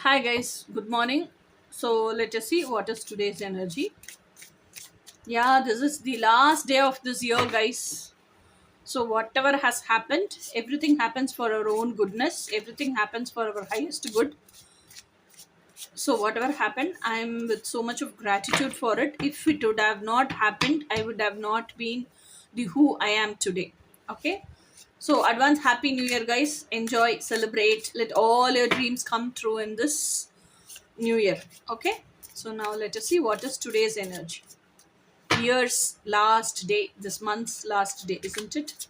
Hi guys, good morning. So let us see what is today's energy. Yeah, this is the last day of this year, guys. So whatever has happened, everything happens for our own goodness. Everything happens for our highest good. So whatever happened, I'm with so much of gratitude for it. If it would have not happened, I would have not been the who I am today. Okay. So advance happy new year, guys. Enjoy, celebrate, let all your dreams come true in this new year. Okay, so now let us see what is today's energy. Year's last day, this month's last day, isn't it?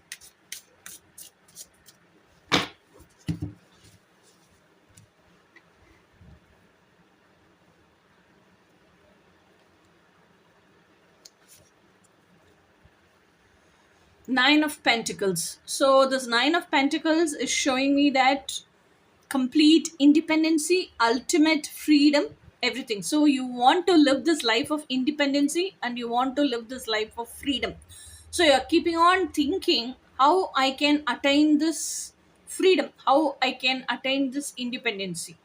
Nine of Pentacles. So this Nine of Pentacles is showing me that complete independency, ultimate freedom, everything. So you want to live this life of independency and you want to live this life of freedom. So you're keeping on thinking how I can attain this freedom, how I can attain this independency.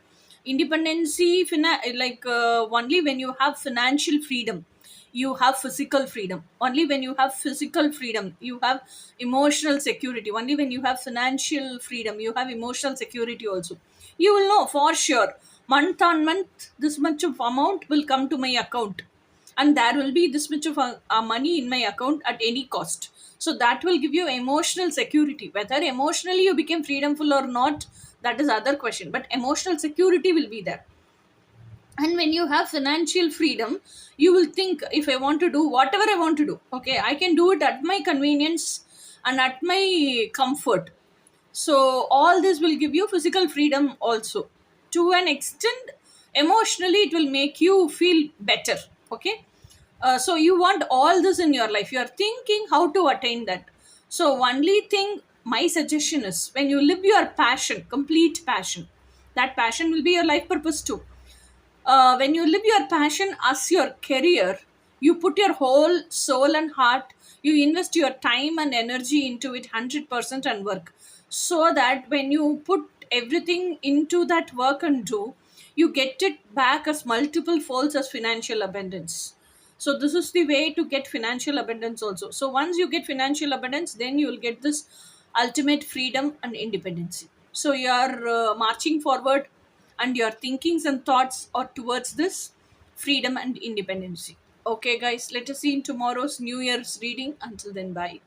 Independency, only when you have financial freedom, you have physical freedom. Only when you have physical freedom, you have emotional security. Only when you have financial freedom, you have emotional security also. You will know for sure, month on month, this much of amount will come to my account, and there will be this much of money in my account at any cost. So that will give you emotional security. Whether emotionally you became freedomful or not, that is other question, but emotional security will be there. And when you have financial freedom, you will think, if I want to do whatever I want to do, okay, I can do it at my convenience and at my comfort. So all this will give you physical freedom also. To an extent, emotionally it will make you feel better. Okay. So you want all this in your life, you are thinking how to attain that. So only thing, my suggestion is, when you live your passion, complete passion, that passion will be your life purpose too. When you live your passion as your career, you put your whole soul and heart, you invest your time and energy into it 100% and work. So that when you put everything into that work and do, you get it back as multiple folds as financial abundance. So this is the way to get financial abundance also. So once you get financial abundance, then you will get this ultimate freedom and independency. So you are marching forward, and your thinkings and thoughts are towards this freedom and independency. Okay, guys, let us see in tomorrow's New Year's reading. Until then, bye.